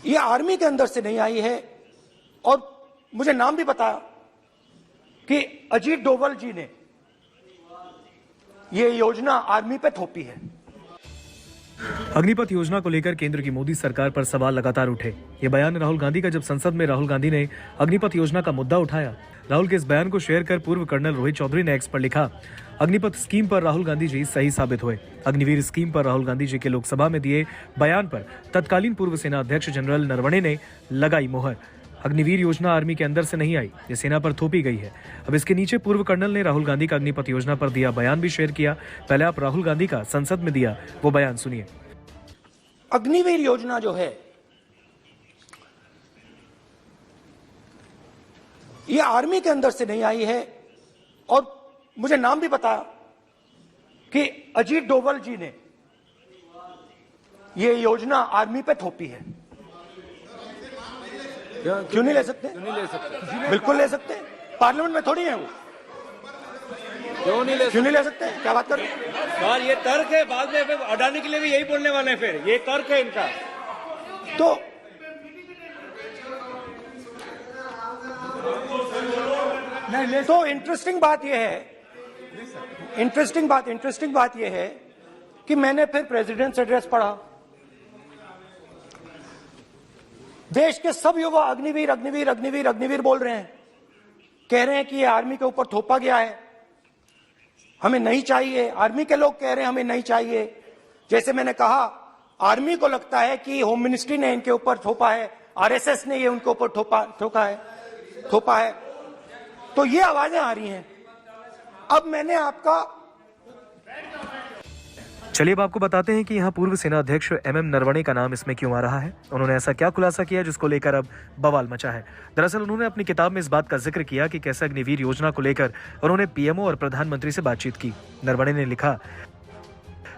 ये आर्मी के अंदर से नहीं आई है। और मुझे नाम भी बताया कि अजीत डोभाल जी ने ये योजना आर्मी पे थोपी है। अग्निपथ योजना को लेकर केंद्र की मोदी सरकार पर सवाल लगातार उठे। ये बयान राहुल गांधी का जब संसद में राहुल गांधी ने अग्निपथ योजना का मुद्दा उठाया। राहुल के इस बयान को शेयर कर पूर्व कर्नल रोहित चौधरी ने एक्स पर लिखा, अग्निपथ स्कीम पर राहुल गांधी जी सही साबित हुए। अग्निवीर स्कीम पर राहुल गांधी जी के लोकसभा में दिए बयान पर तत्कालीन पूर्व सेना अध्यक्ष जनरल नरवणे ने लगाई मोहर। अग्निवीर योजना आर्मी के अंदर से नहीं आई, ये सेना पर थोपी गई है। अब इसके नीचे पूर्व कर्नल ने राहुल गांधी का अग्निपथ योजना पर दिया बयान भी शेयर किया। पहले आप राहुल गांधी का संसद में दिया वो बयान सुनिए। अग्निवीर योजना जो है ये आर्मी के अंदर से नहीं आई है। और मुझे नाम भी बताया कि अजीत डोभाल जी ने ये योजना आर्मी पे थोपी है। क्यों नहीं ले सकते? बिल्कुल ले सकते। पार्लियामेंट में थोड़ी है वो। क्यों नहीं ले सकते? क्या बात कर रहे हैं सर? ये तर्क है, बाद में अडानी के लिए भी यही बोलने वाले हैं। फिर ये तर्क है इनका। तो इंटरेस्टिंग बात यह है कि मैंने फिर प्रेसिडेंट्स एड्रेस पढ़ा। देश के सब युवा अग्निवीर अग्निवीर अग्निवीर अग्निवीर बोल रहे हैं, कह रहे हैं कि ये आर्मी के ऊपर थोपा गया है, हमें नहीं चाहिए। आर्मी के लोग कह रहे हैं हमें नहीं चाहिए। जैसे मैंने कहा, आर्मी को लगता है कि होम मिनिस्ट्री ने इनके ऊपर थोपा है, आरएसएस ने ये उनके ऊपर थोपा है। तो ये आवाजें आ रही हैं। अब मैंने आपका चलिए अब आपको बताते हैं कि यहाँ पूर्व सेना अध्यक्ष एमएम नरवणे का नाम इसमें क्यों आ रहा है। उन्होंने ऐसा क्या खुलासा किया जिसको लेकर अब बवाल मचा है। दरअसल उन्होंने अपनी किताब में इस बात का जिक्र किया कि कैसे अग्निवीर योजना को लेकर उन्होंने पीएमओ और प्रधानमंत्री से बातचीत की। नरवणे ने लिखा,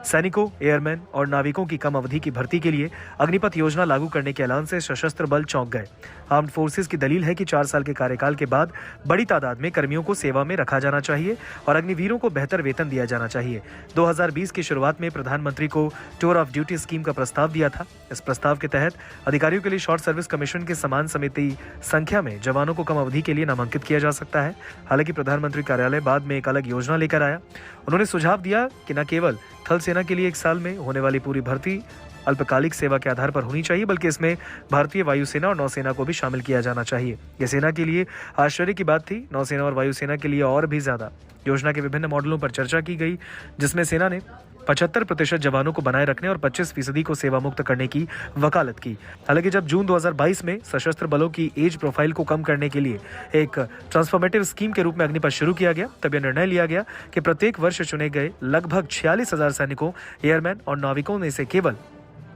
सैनिकों, एयरमैन और नाविकों की कम अवधि की भर्ती के लिए अग्निपथ योजना लागू करने के ऐलान से सशस्त्र बल चौंक गए। आर्म्ड फोर्सेस की दलील है कि 4 साल के कार्यकाल के बाद बड़ी तादाद में कर्मियों को सेवा में रखा जाना चाहिए और अग्निवीरों को बेहतर वेतन दिया जाना चाहिए। 2020 की शुरुआत में प्रधानमंत्री को टूर ऑफ ड्यूटी स्कीम का प्रस्ताव दिया था। इस प्रस्ताव के तहत अधिकारियों के लिए शॉर्ट सर्विस कमीशन के समान समिति संख्या में जवानों को कम अवधि के लिए नामांकित किया जा सकता है। हालांकि प्रधानमंत्री कार्यालय बाद में एक अलग योजना लेकर आया। उन्होंने सुझाव दिया कि न केवल थल सेना के लिए 1 साल में होने वाली पूरी भर्ती अल्पकालिक सेवा के आधार पर होनी चाहिए, बल्कि इसमें भारतीय वायुसेना और नौसेना को भी शामिल किया जाना चाहिए। यह सेना के लिए आश्चर्य की बात थी। नौसेना और वायुसेना के लिए और भी ज्यादा। योजना के विभिन्न मॉडलों पर चर्चा की गई, जिसमें सेना ने 75% जवानों को बनाए रखने और 25% को सेवा मुक्त करने की वकालत की। हालांकि जब जून 2022 में सशस्त्र बलों की एज प्रोफाइल को कम करने के लिए एक ट्रांसफॉर्मेटिव स्कीम के रूप में अग्निपथ शुरू किया गया, तब यह निर्णय लिया गया कि प्रत्येक वर्ष चुने गए लगभग 46,000 सैनिकों, एयरमैन और नाविकों में से केवल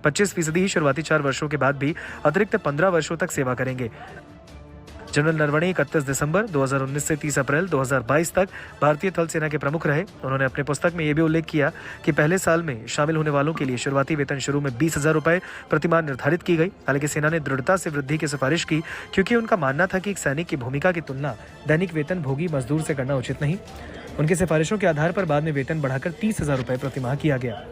25% ही शुरुआती 4 वर्षों के बाद भी अतिरिक्त 15 वर्षों तक सेवा करेंगे। जनरल नरवणे 31 दिसंबर 2019 से 30 अप्रैल 2022 तक भारतीय थल सेना के प्रमुख रहे। उन्होंने अपने पुस्तक में यह भी उल्लेख किया कि पहले साल में शामिल होने वालों के लिए शुरुआती वेतन शुरू में 20,000 रुपए प्रतिमाह निर्धारित की गई। हालांकि सेना ने दृढ़ता से वृद्धि की सिफारिश की, क्योंकि उनका मानना था कि एक सैनिक की भूमिका की तुलना दैनिक वेतन भोगी मजदूर से करना उचित नहीं। उनकी सिफारिशों के आधार पर बाद में वेतन बढ़ाकर 30,000 रुपए प्रतिमाह किया गया।